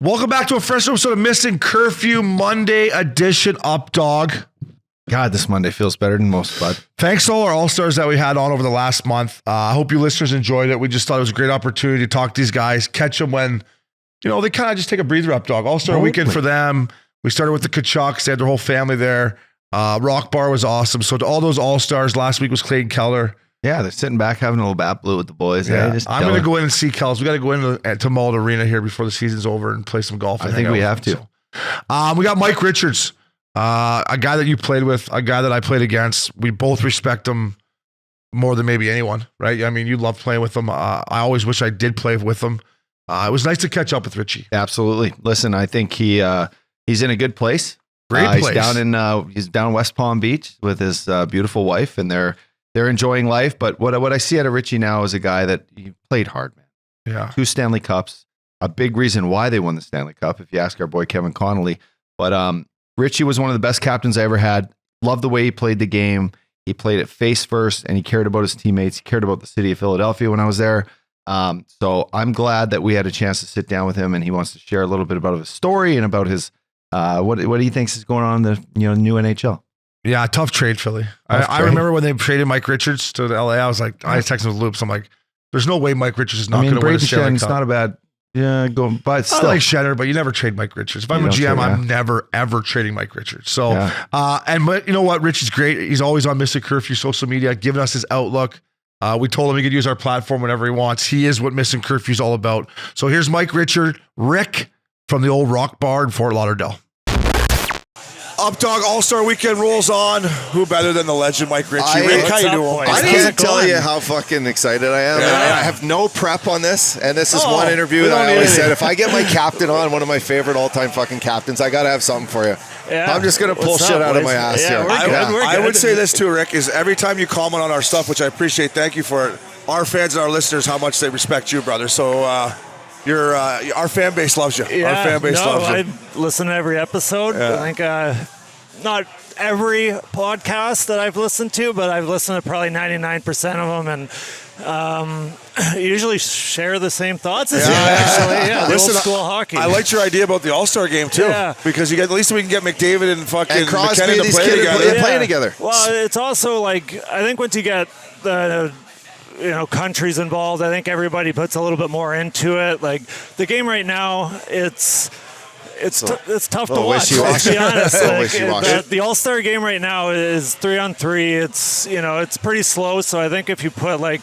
Welcome back to a fresh episode of Missin Curfew Monday edition Updogg. God, this Monday feels better than most, bud. Thanks to all our All-Stars that we had on over the last month. I hope you listeners enjoyed it. We just thought it was a great opportunity to talk to these guys, catch them when, they kind of just take a breather. Updogg. All-Star weekend for them. We started with the Kachucks. They had their whole family there. Rock Bar was awesome. So to all those All-Stars, last week was Clayton Keller. Yeah, they're sitting back having a little bat blue with the boys. Yeah. I'm going to go in and see Kells. We got to go into Mullett Arena here before the season's over and play some golf. I think we have to. So, we got Mike Richards, a guy that you played with, a guy that I played against. We both respect him more than maybe anyone, right? I mean, you love playing with him. I always wish I did play with him. It was nice to catch up with Richie. Absolutely. Listen, I think he's in a good place. Great place. He's down West Palm Beach with his beautiful wife, and they're enjoying life. But what I see out of Richie now is a guy that he played hard, man. Yeah. 2 Stanley Cups. A big reason why they won the Stanley Cup, if you ask our boy Kevin Connolly. But Richie was one of the best captains I ever had. Loved the way he played the game. He played it face first, and he cared about his teammates. He cared about the city of Philadelphia when I was there. So I'm glad that we had a chance to sit down with him, and he wants to share a little bit about his story and about his what he thinks is going on in the new NHL. Yeah, tough trade, Philly. I remember when they traded Mike Richards to the LA. I was like, I texted him with loops. I'm like, there's no way Mike Richards is not going to win a Stanley Cup. It's not a bad. Yeah, but still. I like Shenner, but you never trade Mike Richards. If I'm a GM, I'm never ever trading Mike Richards. So, but you know what? Richie's great. He's always on Missin Curfew social media, giving us his outlook. We told him he could use our platform whenever he wants. He is what Missin Curfew is all about. So here's Mike Richard, Rick from the old Rock Bar in Fort Lauderdale. Updogg All-Star Weekend rolls on. Who better than the legend Mike Richie? Rick, how you doing? I can't tell you how fucking excited I am. I have no prep on this, and this is one interview that I always said, if I get my captain on, one of my favorite all-time fucking captains, I got to have something for you. Yeah. I'm just going to pull shit out of my ass here. I would say this too, Rick, is every time you comment on our stuff, which I appreciate, thank you for it, our fans and our listeners, how much they respect you, brother. So, our fan base loves you. Yeah, our fan base loves you. I listen to every episode. Yeah. I think not every podcast that I've listened to, but I've listened to probably 99% of them, and usually share the same thoughts as you. Actually, the old school hockey. I liked your idea about the All-Star game too, because at least we can get McDavid and fucking Crosby, McKinnon to play together. Play together. Well, it's also like I think once you get the countries involved, I think everybody puts a little bit more into it. Like the game right now, it's tough to watch. Let's be honest. The All-Star game right now is 3-on-3. It's pretty slow. So I think if you put like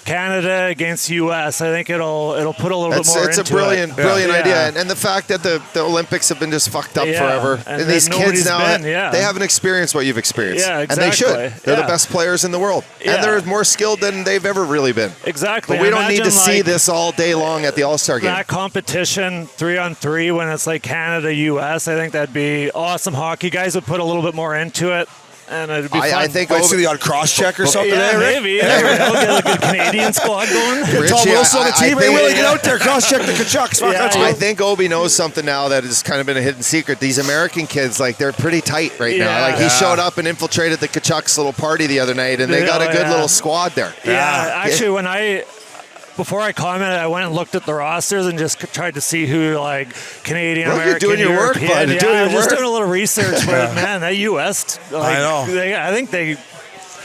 Canada against U.S., I think it'll put a little bit more into it. It's a brilliant idea. And the fact that the Olympics have been just fucked up forever. And these kids now, they haven't experienced what you've experienced. Yeah, exactly. And they should. They're the best players in the world. Yeah. And they're more skilled than they've ever really been. Exactly. But we don't need to see this all day long at the All-Star game. That competition, 3-on-3, when it's like Canada, U.S., I think that'd be awesome hockey. Guys would put a little bit more into it. And it'd be fun. I think I'd see the odd cross-check or something there, maybe. Get a good Canadian squad going. Get Tom Wilson on the team. Hey, Willie, get out there. Cross-check the Kachucks. I think Obi knows something now that has kind of been a hidden secret. These American kids, they're pretty tight right now. Like, he showed up and infiltrated the Kachucks' little party the other night, and they got a good little squad there. Actually, before I commented, I went and looked at the rosters and just tried to see who, Canadian, American, you're doing your European. work, bud. Yeah, just doing a little research. But, man, that U.S., I know. I think they...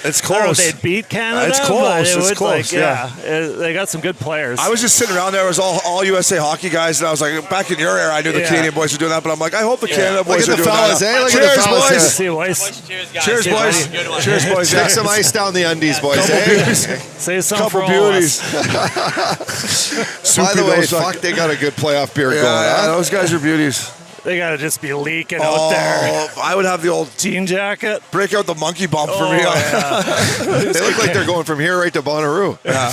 It's close. I don't know if they'd beat Canada. It's close. It's close. They got some good players. I was just sitting around there. It was all USA hockey guys, and I was like, back in your era, I knew the Canadian boys were doing that, but I'm like, I hope the Canada boys are doing that. Look Cheers, at the fellas, boys. Cheers, boys. Cheers, boys. Stick some ice down the undies, boys. Say something for all beauties. By the way, fuck, they got a good playoff beer going. Yeah, those guys are beauties. They got to just be leaking out there. I would have the old jean jacket. Break out the monkey bump for me. They look like they're going from here right to Bonnaroo. Yeah.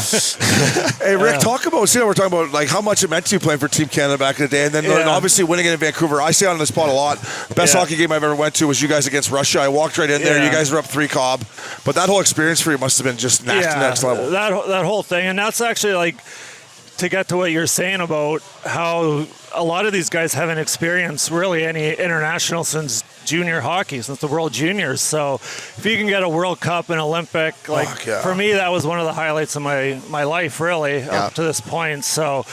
Hey, Rick, talk about, we're talking about how much it meant to you playing for Team Canada back in the day, and then obviously winning it in Vancouver. I say on the spot a lot. Best hockey game I've ever went to was you guys against Russia. I walked right in there. You guys were up 3-0, but that whole experience for you must have been just next level. That whole thing, and that's actually to get to what you're saying about how a lot of these guys haven't experienced really any international since junior hockey, since the World Juniors. So if you can get a World Cup and Olympic, for me, that was one of the highlights of my life, really, up to this point. So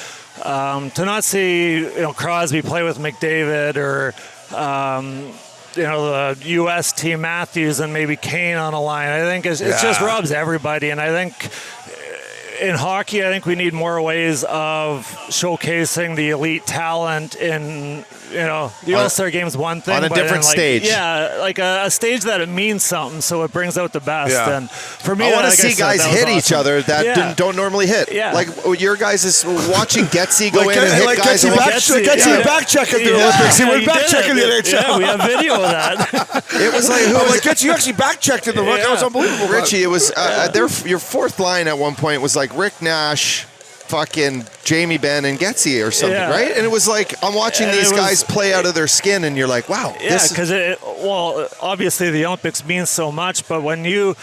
to not see Crosby play with McDavid or the U.S. team Matthews and maybe Kane on a line, I think it just rubs everybody. And I think in hockey, I think we need more ways of showcasing the elite talent in, the All-Star Game is one thing. On a different stage. Yeah, like a stage that it means something, so it brings out the best. Yeah. And for me, I want to see guys hit each other that don't normally hit. Yeah. Like your guys is watching Getsy go in and hit guys. Getsy back checking the Olympics. He went back checking the NHL. Yeah, we have video of that. It was like, Getsy, you actually back checked in the That was unbelievable. Richie, it was your fourth line at one point was like Rick Nash, fucking Jamie Benn, and Getsy or something, right? And it was like, I'm watching these guys play out of their skin, and you're like, wow. Yeah, because obviously the Olympics means so much, but when you,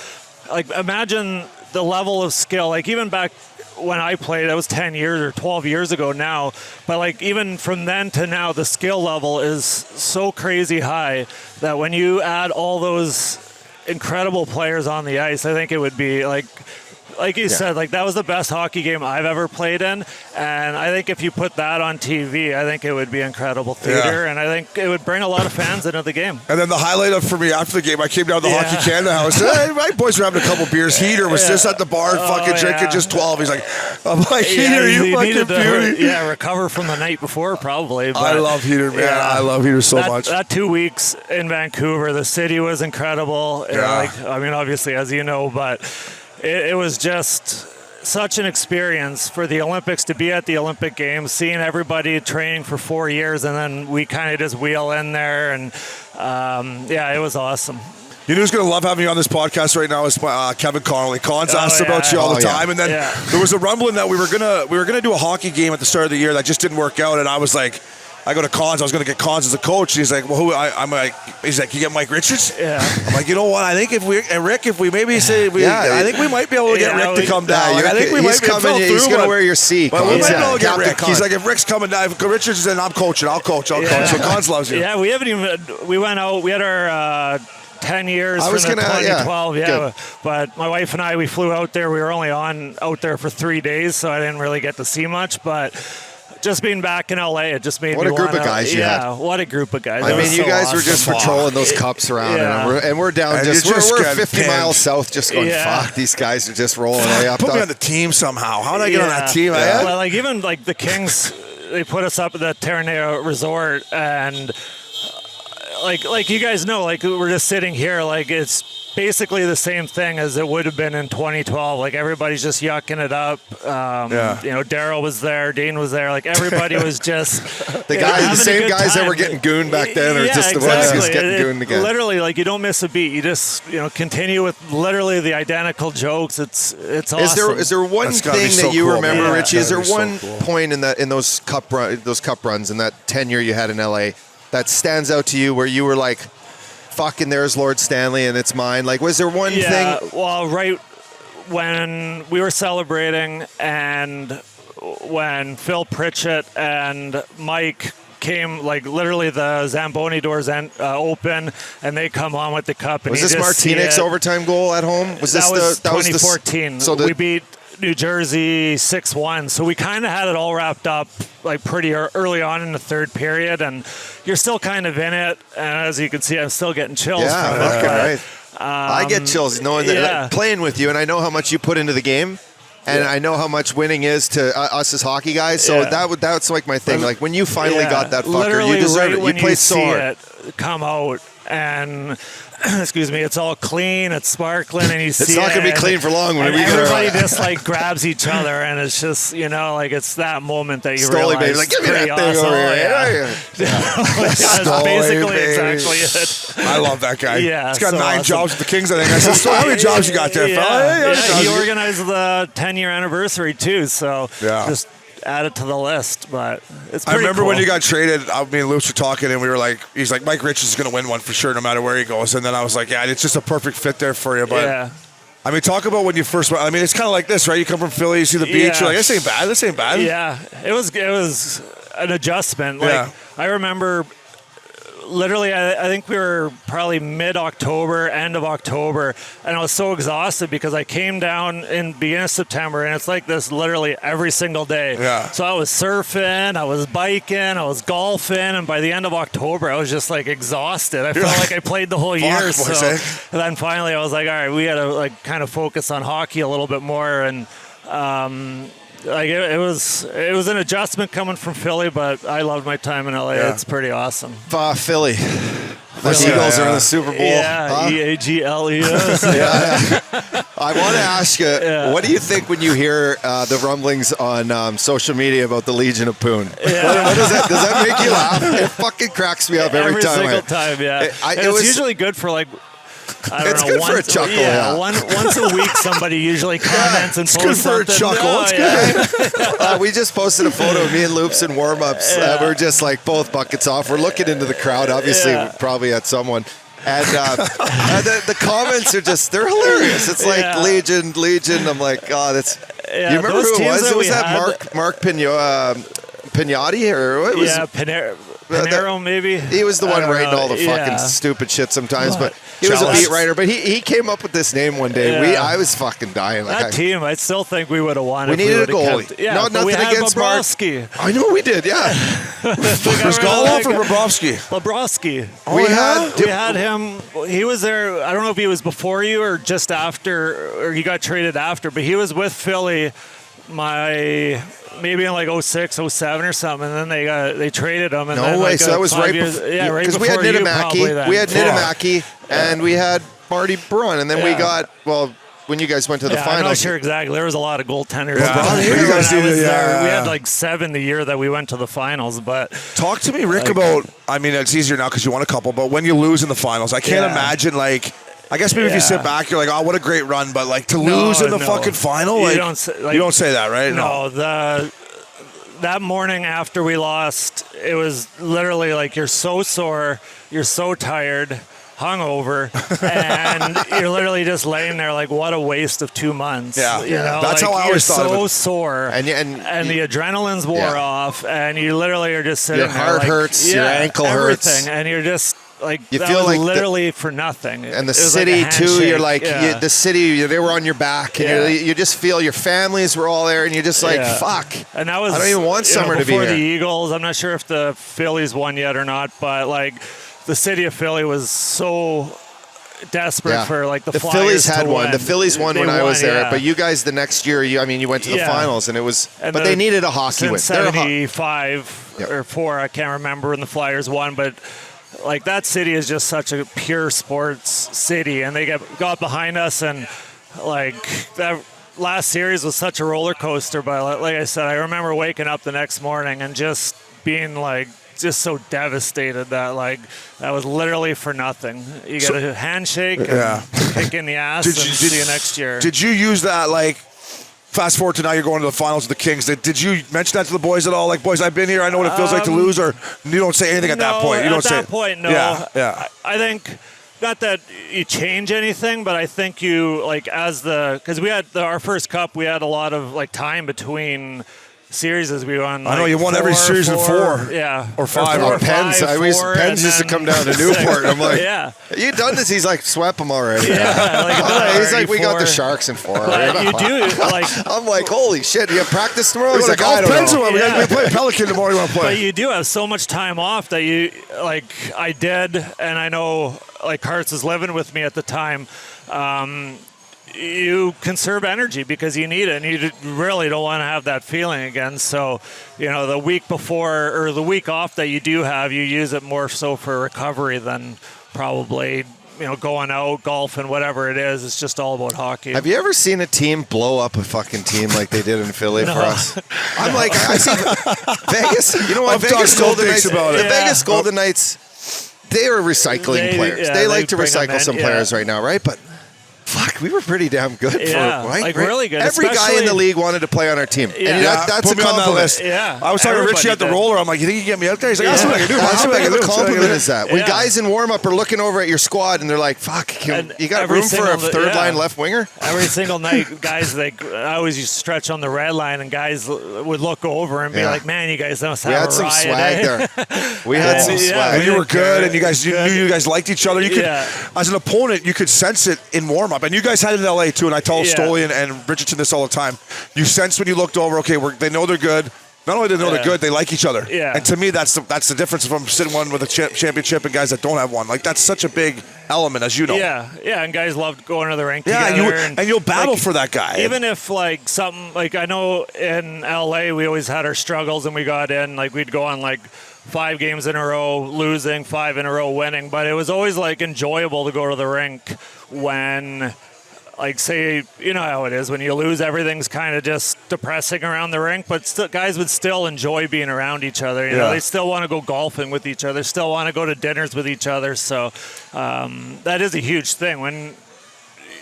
imagine the level of skill, even back when I played, that was 10 years or 12 years ago now, but even from then to now, the skill level is so crazy high that when you add all those incredible players on the ice, I think it would be like you said, that was the best hockey game I've ever played in. And I think if you put that on TV, I think it would be incredible theater. And I think it would bring a lot of fans into the game. And then the highlight for me after the game, I came down to the Hockey Canada house. Hey, my boys were having a couple beers. Heater was just at the bar fucking drinking just 12. He's like, I'm like, Heater, you fucking beauty. Recover from the night before probably. But I love Heater, man. I love Heater so much. That 2 weeks in Vancouver, the city was incredible. Yeah. Obviously, as you know, but it was just such an experience for the Olympics to be at the Olympic Games, seeing everybody training for 4 years, and then we kind of just wheel in there, and it was awesome. You know who's going to love having you on this podcast right now is Kevin Connolly. Conn's asked about you all the time, and then there was a rumbling that we were gonna do a hockey game at the start of the year that just didn't work out, and I was like, I go to Cons. I was going to get Cons as a coach. He's like, well, who? I'm like, he's like, you get Mike Richards? Yeah. I'm like, you know what? I think if we maybe say, I think we might be able to get Rick to come down. I think we might be able to He's going to wear your seat. But we might be able to get Rick. He's like, if Rick's coming down, if Richards is in, I'm coaching. I'll coach. So Cons loves you. Yeah, we went out. We had our 10 years from 2012. But my wife and I, we flew out there. We were only out there for 3 days, so I didn't really get to see much, but just being back in LA, it just made me What a group of guys you had. What a group of guys. I mean, you guys were just patrolling those cups around, and we're down we're 50 miles south, just going, fuck, these guys are just rolling way up. Put me on the team somehow. How did I get on that team? Well, even the Kings, they put us up at the Terranea Resort, and like you guys know, we're just sitting here, it's basically the same thing as it would have been in 2012. Everybody's just yucking it up. Daryl was there, Dean was there. Everybody was just the same guys that were getting gooned back then are just the ones who's getting gooned again. Literally, you don't miss a beat. You just continue with literally the identical jokes. It's awesome. Is there one thing that you remember, Richie? Is there one point in those cup runs in that tenure you had in LA that stands out to you where you were like, fucking there's Lord Stanley and it's mine? Was there one thing? Well, right when we were celebrating and when Phil Pritchett and Mike came, literally the Zamboni doors open and they come on with the cup. And was this Martinek's overtime goal at home? That was 2014. We beat New Jersey 6-1, so we kind of had it all wrapped up pretty early on in the third period, and you're still kind of in it, and as you can see, I'm still getting chills from it. Right. I get chills knowing that playing with you, and I know how much you put into the game, and I know how much winning is to us as hockey guys, so that's my thing. When you finally got that fucker, literally, you deserve right it. You played so hard. It come out and excuse me, it's all clean, it's sparkling, and it's not gonna be clean for long. When everybody just grabs each other, and it's just it's that moment that you Stoley realize. Baby, give me that thing over here. That's basically exactly it. I love that guy. Yeah, he's got 9 jobs with the Kings. I think. I said, how many jobs you got there, fella? He organized the 10-year anniversary too, so just add it to the list, but it's pretty remember cool. when you got traded, me and Luke were talking, and we were like, he's like, Mike Richards is going to win one for sure, no matter where he goes. And then I was like, it's just a perfect fit there for you. But talk about when you first went. It's kind of like this, right? You come from Philly, you see the beach, you're like, this ain't bad. Yeah, it was an adjustment. I remember, literally, I think we were probably mid-October, end of October, and I was so exhausted because I came down in beginning of September, and it's like this literally every single day. Yeah. So I was surfing, I was biking, I was golfing, and by the end of October, I was just like exhausted. I felt like I played the whole year. And then finally, I was like, all right, we got to like kind of focus on hockey a little bit more, and like it was an adjustment coming from Philly, but I loved my time in LA. It's pretty awesome. Philly. The Eagles are in the Super Bowl. Yeah, EAGLES. I want to ask you, what do you think when you hear the rumblings on social media about the Legion of Poon? What does that make you laugh? It fucking cracks me up every time. Every single time, yeah. It's usually good for like, I don't know, good for a chuckle. Yeah, once a week somebody usually comments and posts something. It's good for a chuckle. It's good. We just posted a photo of me and Loops in warm-ups. We're just like both buckets off. We're looking into the crowd, obviously, probably at someone. And the comments are just, they're hilarious. It's like Legion. I'm like, oh, that's. You remember who it was? It was that Mark Pignotti or what was? Yeah, Pinero maybe. He was the one writing all the fucking stupid shit sometimes, but he was a beat writer. But he came up with this name one day. I was fucking dying. That team, I still think we would have won. We needed a goalie. Nothing we had against Bobrovsky. Mark. I know we did. Yeah. Was Goloff or Bobrovsky? Bobrovsky. We had him. He was there. I don't know if he was before you or just after, or he got traded after. But he was with Philly. Maybe in like 06, 07 or something, and then they traded him. And no then way. Like so that was right before. Yeah, right before we had Nitamaki. We had Nitamaki, and we had Marty Braun, and then we got when you guys went to the finals. I'm not sure exactly. There was a lot of goaltenders. Yeah. We had like 7 the year that we went to the finals. But talk to me, Rick, about. I mean, it's easier now because you won a couple, but when you lose in the finals, I can't imagine like. I guess maybe if you sit back, you're like, oh, what a great run. But like to lose in the fucking final, like, you don't say that, right? No, that morning after we lost, it was literally like you're so sore, you're so tired, hungover, and you're literally just laying there like, what a waste of 2 months. Yeah, you know, that's like, how I always thought of it. You're so sore, and the adrenaline's wore off, and you literally are just sitting your there. Your heart like, hurts, your ankle hurts, and you're just. Like you that feel was like literally for nothing. And the city like too. You're like the city. They were on your back, and you just feel your families were all there, and you're just like, fuck. And that was I don't even want summer to be here. Before the Eagles, I'm not sure if the Phillies won yet or not, but like the city of Philly was so desperate for like the Flyers Phillies had to one. win. The Phillies won when I was there, but you guys the next year, you went to the finals, and it was. But they needed a hockey win. 75 or 4, I can't remember when the Flyers won, but. Like that city is just such a pure sports city, and they got behind us, and like that last series was such a roller coaster. But like I said, I remember waking up the next morning and just being like just so devastated that like that was literally for nothing. You get a handshake, and kick in the ass, and see you next year. Did you use that like? Fast forward to now, you're going to the finals with the Kings. Did you mention that to the boys at all? Like, boys, I've been here. I know what it feels like to lose, or you don't say anything at that point. You don't say. At that point, no. Yeah. I think not that you change anything, but I think you like because we had our first cup, we had a lot of like time between series as we won. I know you won every series in 4. Yeah. Or 5. Or Pens. Pens used to come down to Newport. I'm like, you done this? He's like, swept them already. Yeah. He's like, we got the Sharks in 4. You do. Like, I'm like, holy shit, you have practice tomorrow? He's like, I don't know. We play Pelican tomorrow. You want to play? But you do have so much time off that you, like, I did, and I know, like, Hartz was living with me at the time. You conserve energy because you need it, and you really don't want to have that feeling again. So, the week before or the week off that you do have, you use it more so for recovery than probably, going out, golfing, whatever it is. It's just all about hockey. Have you ever seen a team blow up a fucking team like they did in Philly for us? I'm like, I see Vegas. You know what? Vegas Golden Knights. Vegas Golden Knights. They are recycling players. They like to recycle some players right now, right? But. Fuck, fuck, we were pretty damn good. Yeah, really good. Every guy in the league wanted to play on our team. Yeah. And that's put a me on that compliment. list. Yeah. I was talking to Richie at the roller. I'm like, you think you can get me out there? He's like, I'll see what I can do. How big of a compliment is that? When Yeah. guys in warm-up are looking over at your squad and they're like, fuck, you got every room for a single- third-line left winger? Every single night, guys, I always used to stretch on the red line, and guys would look over and be like, man, you guys must have We a had some riot, swag eh? there. We had some swag. And you were good, and you guys knew you guys liked each other. You could, as an opponent, you could sense it in warm-up. And you guys had it in LA too, and I tell Stoley and Richardson this all the time. You sense when you looked over, okay, they know they're good. Not only do they know they're good, they like each other. Yeah. And to me, that's the difference from sitting one with a championship and guys that don't have one. Like, that's such a big element, as you know. Yeah, and guys loved going to the rink Yeah, together. and you'll battle for that guy. Even if, something, I know in LA, we always had our struggles and we got in, we'd go on, 5 games in a row losing, 5 in a row winning. But it was always, enjoyable to go to the rink when... say, you know how it is. When you lose, everything's kind of just depressing around the rink, but guys would still enjoy being around each other. You know, they still want to go golfing with each other, still want to go to dinners with each other. So that is a huge thing. When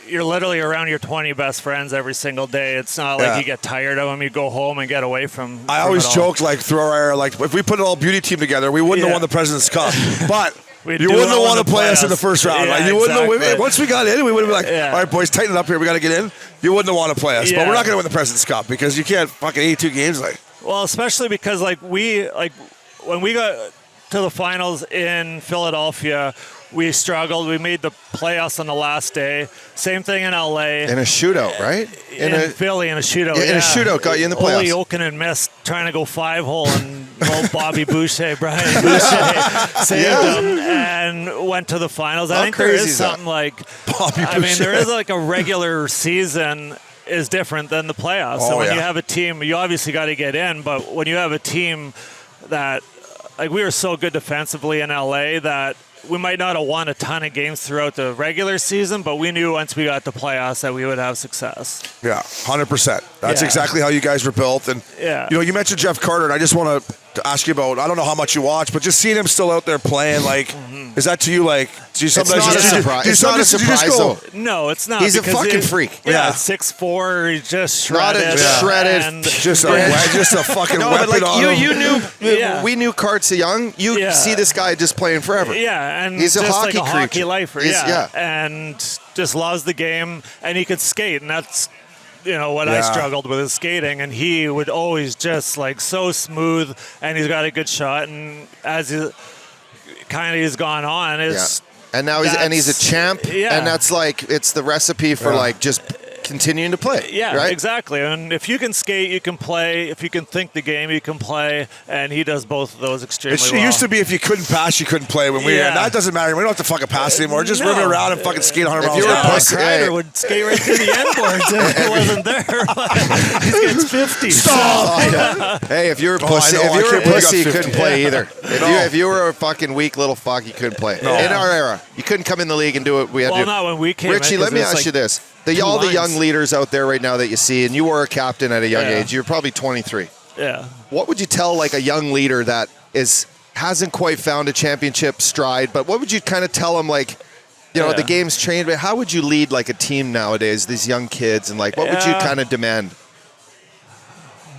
you're literally around your 20 best friends every single day, it's not like you get tired of them. You go home and get away from I always joked, through our air, if we put an all-beauty team together, we wouldn't have won the President's Cup. But... you wouldn't have wanted to play us in the first round. Yeah, you wouldn't exactly. have, once we got in, we would have been like, all right, boys, tighten it up here. We got to get in. You wouldn't have wanted to play us. But we're not going to win the President's Cup because you can't fucking 82 games. Well, especially because when we got to the finals in Philadelphia, we struggled. We made the playoffs on the last day. Same thing in LA. In a shootout, right? In Philly, in a shootout. In a shootout, got you in the playoffs. Ole Jokinen missed trying to go 5-hole, and old Bobby Boucher, Brian Boucher, saved him and went to the finals. I think there is something Bobby Boucher. I mean, there is a regular season is different than the playoffs. So when you have a team, you obviously got to get in, but when you have a team that, we were so good defensively in LA that we might not have won a ton of games throughout the regular season, but we knew once we got to playoffs that we would have success. Yeah, 100%. That's exactly how you guys were built. And, you mentioned Jeff Carter, and I just want to ask you about, I don't know how much you watch, but just seeing him still out there playing, is that to you, do you sometimes... It's not a surprise, though. No, it's not. He's a fucking freak. Yeah, 6'4", he's just shredded. Shredded. Just a fucking weapon on him. You knew, we knew Cart's young. You see this guy just playing forever. Yeah, and he's a just hockey like a hockey lifer. Yeah, and just loves the game, and he could skate, and that's what I struggled with is skating, and he would always just so smooth, and he's got a good shot, and as he's gone on, and now he's a champ, and that's it's the recipe for just continuing to play. Yeah, right? Exactly. And if you can skate, you can play. If you can think the game, you can play. And he does both of those extremely well. It used to be if you couldn't pass, you couldn't play. And that doesn't matter. We don't have to fucking pass anymore. Just run around and fucking skate 100 miles an hour. Kreider would skate right to the end boards if he wasn't there. He gets 50. Stop! Hey, if you were a pussy, you couldn't play either. If you were a fucking weak little fuck, you couldn't play. In our era, you couldn't come in the league and do what we had to do. Well, not when we came. Richie, let me ask you this. All the young leaders out there right now that you see, and you were a captain at a young age. You're probably 23. Yeah. What would you tell a young leader that hasn't quite found a championship stride, but what would you kind of tell them the game's changed, but how would you lead a team nowadays, these young kids, and what would you kind of demand?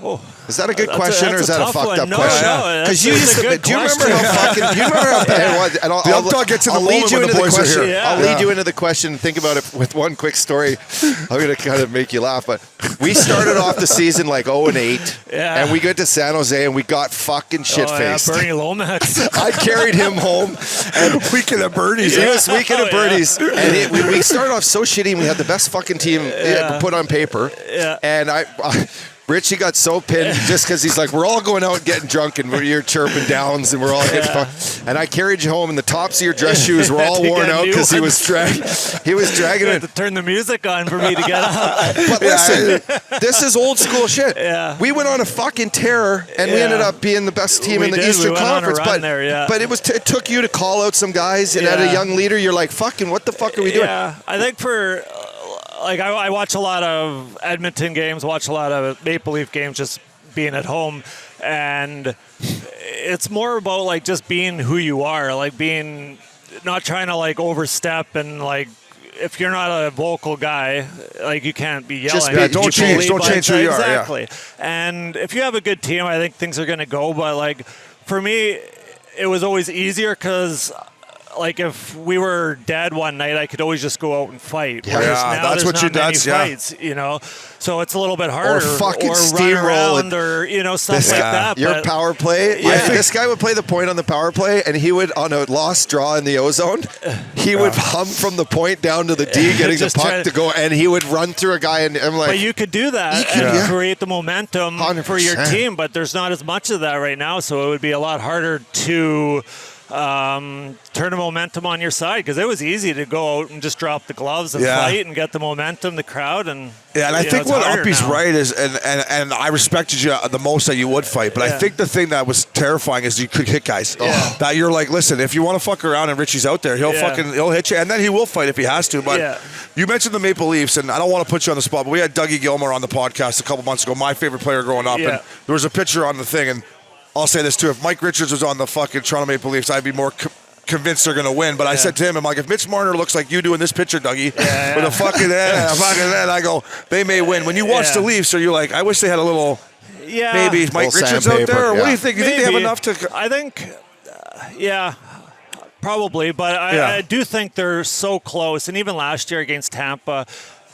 Oh. Is that a good question, or is that a fucked up question? No, because you used to. Do you remember how fucking? Do you remember how bad it was? And the Updogg gets in the moment when the boys are here. I'll lead you into the question. Think about it with one quick story. I'm gonna kind of make you laugh, but we started off the season 0-8, and we got to San Jose and we got fucking shit faced. Bernie Lomax. I carried him home, and weekend at Bernie's. It was weekend at Bernie's, and we started off so shitty. And we had the best fucking team put on paper, and Richie got so pinned just because he's like, we're all going out and getting drunk, and you're chirping downs, and we're all getting fucked. And I carried you home, and the tops of your dress shoes were all worn out because he was dragging you it. had to turn the music on for me to get up. But listen, this is old school shit. Yeah. We went on a fucking tear, and we ended up being the best team in the Eastern Conference. But it took you to call out some guys, and at a young leader, you're like, fucking, what the fuck are we doing? Yeah, I think for. I watch a lot of Edmonton games, watch a lot of Maple Leaf games just being at home, and it's more about just being who you are, being not trying to overstep and if you're not a vocal guy, like you can't be yelling. Don't change who you are. Exactly. And if you have a good team, I think things are going to go. But like for me, it was always easier because like if we were dead one night, I could always just go out and fight. Yeah, that's what you does. Fights, you know, so it's a little bit harder. Or fucking run around, or you know, stuff like that. Your power play. Yeah. This guy would play the point on the power play, and he would on a lost draw in the O-zone, he would hum from the point down to the D, getting the puck to go, and he would run through a guy. And I'm like, but you could do that and create the momentum 100%. For your team, but there's not as much of that right now, so it would be a lot harder to turn the momentum on your side, because it was easy to go out and just drop the gloves and fight and get the momentum, the crowd, and and I think what Uppy's right is, and I respected you the most that you would fight, but I think the thing that was terrifying is you could hit guys. That you're like, listen, if you want to fuck around and Richie's out there, he'll hit you, and then he will fight if he has to. But you mentioned the Maple Leafs, and I don't want to put you on the spot, but we had Dougie Gilmour on the podcast a couple months ago, my favorite player growing up, and there was a picture on the thing, and I'll say this too: if Mike Richards was on the fucking Toronto Maple Leafs, I'd be more convinced they're going to win. But I said to him, I'm like, if Mitch Marner looks like you do in this picture, Dougie, with a fucking head, I go, they may win. When you watch the Leafs, are you like, I wish they had a little, maybe Mike Richards out there? Or what do you think? You think they have enough to? I think, probably. But I do think they're so close. And even last year against Tampa,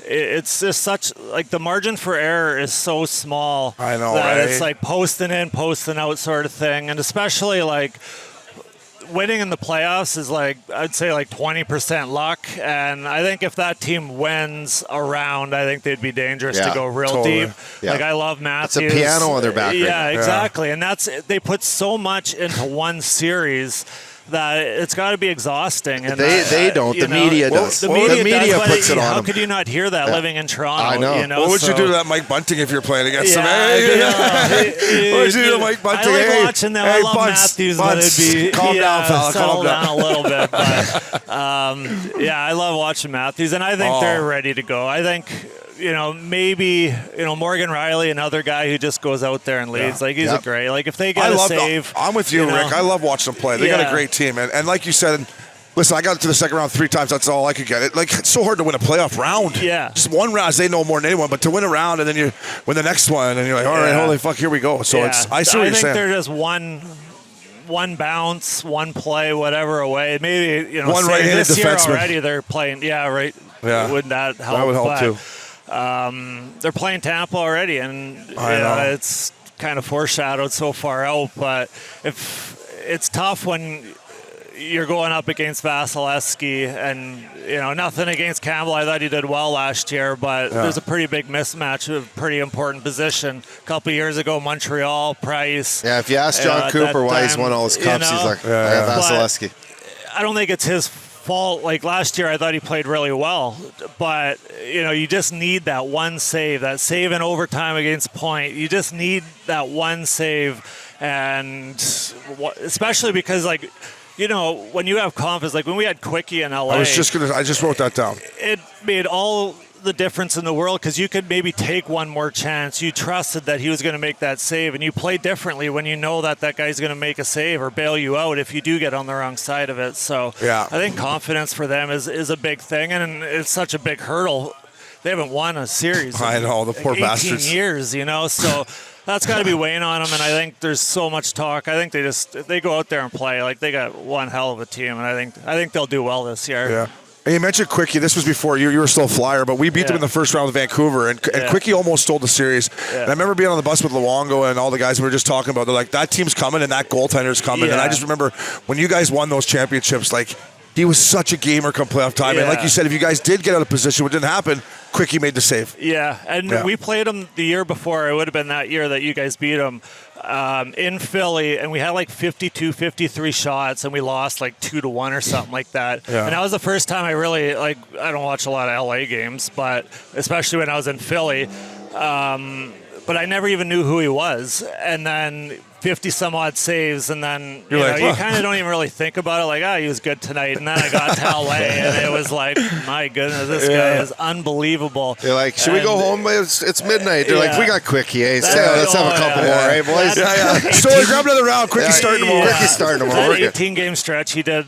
it's just such, like, the margin for error is so small. I know, that right? It's like posting in, posting out sort of thing. And especially, like, winning in the playoffs is, like, I'd say, like, 20% luck. And I think if that team wins a round, I think they'd be dangerous to go real deep. Yeah. Like, I love Matthews. It's a piano on their back. Yeah, exactly. And they put so much into one series that it's got to be exhausting. And they don't. The media does. The media puts it on How them. could you not hear that living in Toronto? I know. You know, what would you do to that Mike Bunting if you're playing against him? What would you do to Mike Bunting? I like watching them. I love Matthews, but it'd be calm down, fella. Settle down a little bit. But, I love watching Matthews, and I think they're ready to go. I think, maybe, Morgan Riley, another guy who just goes out there and leads. Like, he's a great. Like, if they get a save. I'm with you, Rick. I love watching them play. They got a great team. And like you said, listen, I got to the second round 3 times. That's all I could get. It's so hard to win a playoff round. Yeah. Just one round, they know more than anyone. But to win a round and then you win the next one, and you're like, all right, holy fuck, here we go. So I see what you're saying. I think they're just one bounce, one play, whatever away. Maybe, one right-handed this year defenseman. already they're playing. Yeah, right. Yeah. Wouldn't that help? That would help too. They're playing Tampa already, and it's kind of foreshadowed so far out. But if it's tough when you're going up against Vasilevsky, and nothing against Campbell. I thought he did well last year, but there's a pretty big mismatch of a pretty important position. A couple of years ago, Montreal, Price. Yeah, if you ask John Cooper why he's won all his cups, he's like, Vasilevsky. I don't think it's his fault. Like last year, I thought he played really well, but you just need that one save, that save in overtime against Point. You just need that one save, and especially because when you have confidence, like when we had Quickie in LA. I just wrote that down. It made all the difference in the world, because you could maybe take one more chance. You trusted that he was going to make that save, and you play differently when you know that guy's going to make a save or bail you out if you do get on the wrong side of it. So I think confidence for them is a big thing, and it's such a big hurdle. They haven't won a series. I know, the poor 18 bastards. years, so that's got to be weighing on them, and I think there's so much talk. I think they go out there and play. Like, they got one hell of a team, and I think they'll do well this year. Yeah. And you mentioned Quickie. This was before you were still a Flyer, but we beat them in the first round with Vancouver, and Quickie almost stole the series. Yeah. And I remember being on the bus with Luongo and all the guys we were just talking about. They're like, that team's coming and that goaltender's coming. And I just remember when you guys won those championships, like, he was such a gamer come playoff time. And like you said, if you guys did get out of position, what didn't happen, Quickie made the save. Yeah, and we played him the year before. It would have been that year that you guys beat him in Philly, and we had like 52, 53 shots, and we lost like 2-1 or something like that. Yeah. And that was the first time I really, I don't watch a lot of LA games, but especially when I was in Philly. But I never even knew who he was. And then 50 some odd saves, and then you kind of don't even really think about it, like, he was good tonight. And then I got to LA, and it was like, my goodness, this guy is unbelievable. You're like, should we go home? It's midnight. They're like, we got Quickie. Hey, let's have a couple more, eh, boys? So grab another round. Quickie's starting tomorrow. Quickie's starting tomorrow. That 18-game stretch he did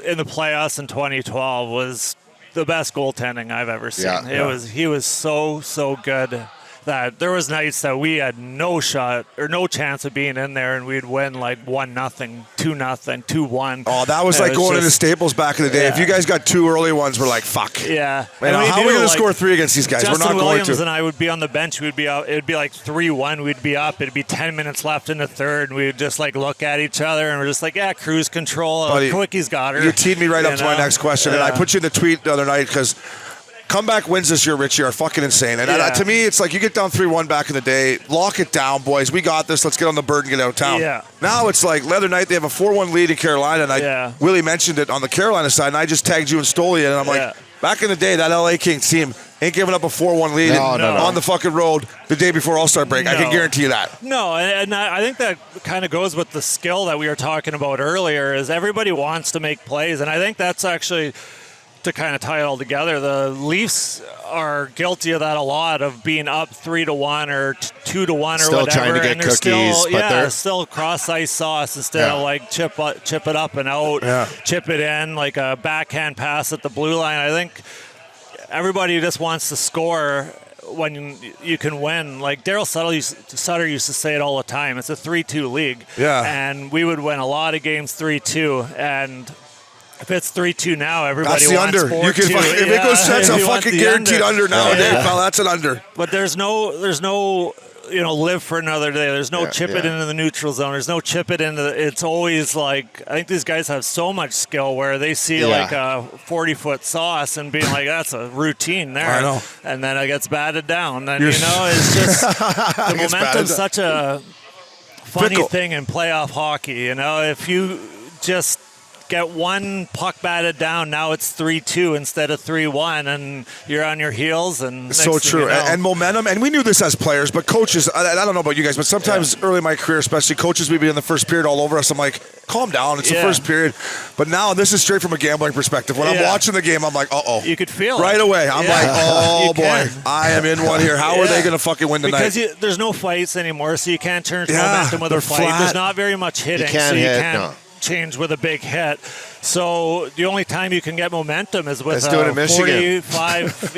in the playoffs in 2012 was the best goaltending I've ever seen. Yeah. He was so good that there was nights that we had no shot or no chance of being in there, and we'd win like 1-0, 2-0, 2-1. Oh, that was like going into Staples back in the day. If you guys got 2 early ones, we're like, fuck. Yeah. Man, how are we going to score 3 against these guys? Justin we're not Williams going to. and I would be on the bench. We'd be out. It'd be like 3-1. We'd be up. It'd be 10 minutes left in the third, and we'd just like look at each other, and we're just like, yeah, cruise control. Buddy, Quicky's got her. You teed me right up to my next question, and I put you in the tweet the other night because comeback wins this year, Richie, are fucking insane. And to me, it's like you get down 3-1 back in the day, lock it down, boys. We got this. Let's get on the bird and get out of town. Yeah. Now it's like the other night they have a 4-1 lead in Carolina, and Willie mentioned it on the Carolina side, and I just tagged you and stole you, and I'm like, back in the day, that LA Kings team ain't giving up a 4-1 lead on the fucking road the day before All-Star break. I can guarantee you that. No, and I think that kind of goes with the skill that we were talking about earlier, is everybody wants to make plays, and I think that's actually, to kind of tie it all together, the Leafs are guilty of that a lot, of being up 3-1 or 2-1 or still whatever, trying to get and they're cookies, still still cross ice sauce instead of like chip it up and out, chip it in like a backhand pass at the blue line. I think everybody just wants to score when you can win. Like Daryl Sutter used to say it all the time. It's a 3-2 league, and we would win a lot of games 3-2, and if it's 3-2 now, everybody wants under. 4-2. If it goes, that's a fucking guaranteed under nowadays, pal. That's an under. But there's no live for another day. There's no chip it into the neutral zone. There's no chip it into it's always like, I think these guys have so much skill where they see like a 40-foot sauce and being like, that's a routine there. I know. And then it gets batted down. And, it's just, the momentum's such a funny thing in playoff hockey. If you just get one puck batted down, now it's 3-2 instead of 3-1, and you're on your heels. And so true. You know, and momentum, and we knew this as players, but coaches, I don't know about you guys, but sometimes early in my career, especially, coaches would be in the first period all over us. I'm like, calm down, it's the first period. But now this is straight from a gambling perspective. When I'm watching the game, I'm like, uh-oh. You could feel right it. away. I'm like, oh boy, I am in one here. How are they going to fucking win tonight? Because there's no fights anymore, so you can't turn momentum with a fight. Flat. There's not very much hitting, you can't change with a big hit. So the only time you can get momentum is with do it a in Michigan. 45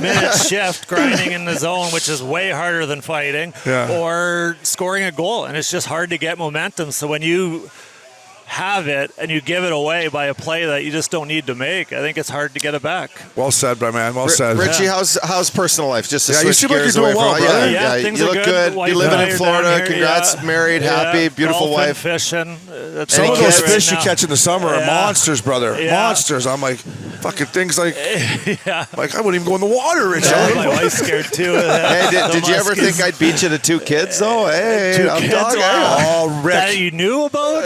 minute shift grinding in the zone, which is way harder than fighting, or scoring a goal. And it's just hard to get momentum. So when you have it and you give it away by a play that you just don't need to make, I think it's hard to get it back. Well said, my man. Well said. Richie, how's personal life? Just to switch you seem like gears you're doing away well, from brother. Yeah, you things look are good. Wife You living in and I are Florida. down here, Congrats, married, happy, beautiful golfing, wife. fishing. Some of those right fish you now. catch in the summer are monsters, brother. Yeah. Monsters. I'm like, fucking things like, like I wouldn't even go in the water, Richie. My wife's scared too. Hey, did you ever think I'd beat you to 2 kids though? Hey, Updogg. Oh, Rick. That you knew about?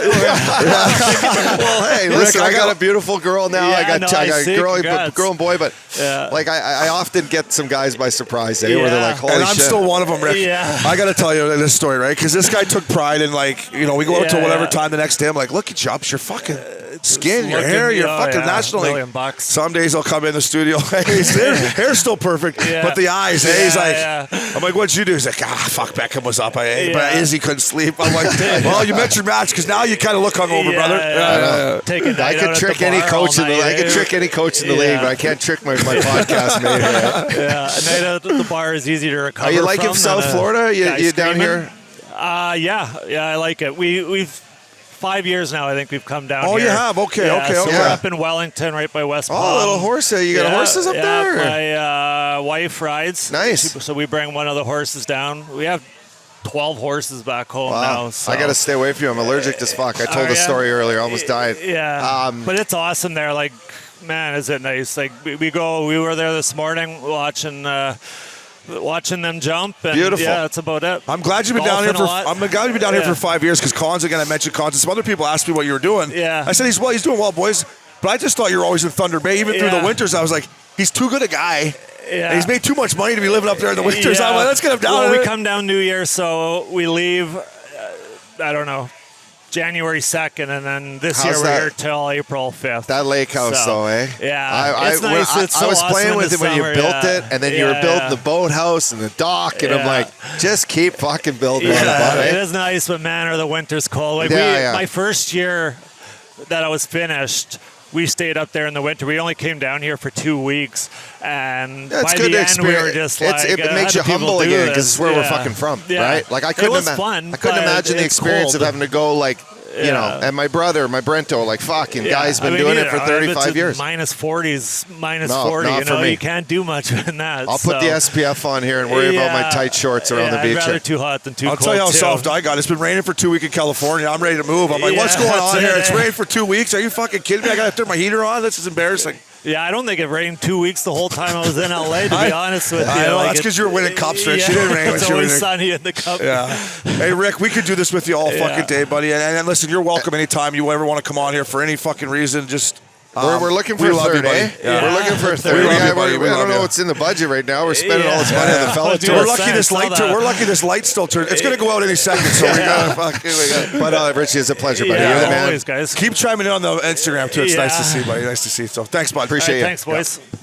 Well, hey, listen, I got a beautiful girl now. Yeah, I got a girl and boy, but Yeah. like I often get some guys by surprise, where they're like, holy And I'm shit. still one of them, Rick. Yeah. I got to tell you this story, right? Because this guy took pride in, like, we go out to whatever time the next day. I'm like, look at you, up your fucking skin, your hair, your fucking national league. $1,000,000. Some days he'll come in the studio, hey, his hair's still perfect, but the eyes, hey, he's like, I'm like, what'd you do? He's like, fuck, Beckham was up. But Izzy couldn't sleep. I'm like, well, you met your match because now you kind of look hungover, brother. Take a night I could trick any coach in the league. I could trick any coach in the league, but I can't trick my podcast mate. Yeah, a night out at the bar is easy to recover. Are you liking from South Florida? You down here? Yeah, I like it. We've 5 years now. I think we've come down. Oh, here. you have? Okay. So we're up in Wellington, right by West Palm. Oh, little horse. You got horses up there? My wife rides. Nice. So we bring one of the horses down. We have 12 horses back home now. So. I got to stay away from you. I'm allergic as fuck. I told the story earlier. I almost died. Yeah. But it's awesome there. Like, man, is it nice. Like, we were there this morning watching them jump. And beautiful. Yeah, that's about it. I'm glad you've been down here for 5 years, because Collins, again, I mentioned Collins. Some other people asked me what you were doing. Yeah. I said, he's doing well, boys. But I just thought you were always in Thunder Bay. Even through the winters, I was like, he's too good a guy. Yeah. And he's made too much money to be living up there in the winters. I'm like, let's get him down. Well, we come down New Year, so we leave, I don't know, January 2nd, and then this year we're here till April 5th. That lake house, though, eh? Yeah, it's nice. It's so I was awesome playing with it when you built it, and then you were building the boathouse and the dock, and I'm like, just keep fucking building it. It is nice, but man, are the winters cold. Like my first year that I was finished, we stayed up there in the winter. We only came down here for 2 weeks, and Yeah, it's by good the to end, we were experience. just like, It how makes do you people humble do again because this? it's where we're fucking from, right? Like I couldn't, fun, I couldn't but imagine the it's experience cold. of having to go like, you know, and my brother, my Brento, like fucking guy's been doing it for 35 years. Minus 40s, minus No, 40. not You for know, me. you can't do much in that. I'll put the SPF on here and worry about my tight shorts around the beach. I'd rather here. too hot than too I'll cold. tell you how too. soft I got. It's been raining for 2 weeks in California. I'm ready to move. I'm like, what's Yeah, going on that's here? it, It's eh? rained for 2 weeks. Are you fucking kidding me? I got to turn my heater on. This is embarrassing. Yeah, I don't think it rained 2 weeks the whole time I was in LA, to be honest with you. I know, Like, that's because you were winning cups, Rich. Yeah, You didn't rain when it's you were always winning. sunny in the cup. Yeah. Hey, Rick, we could do this with you all fucking day, buddy. And listen, you're welcome anytime you ever want to come on here for any fucking reason. Just We're looking for we a love you, third, buddy. eh? Yeah. We're looking for a third. We love you, buddy. We We don't love know you. what's in the budget right now. We're spending all this money on the fella Dude, tour. We're lucky this Saw light. that. We're lucky this light still turns. It's gonna go out any second, so we gotta fucking. But Richie, it's a pleasure, buddy. Yeah, You're the man. always, guys. Keep chiming in on the Instagram too. It's nice to Yeah. see, buddy. Nice to see. So thanks, bud. Appreciate All right, you. thanks, boys.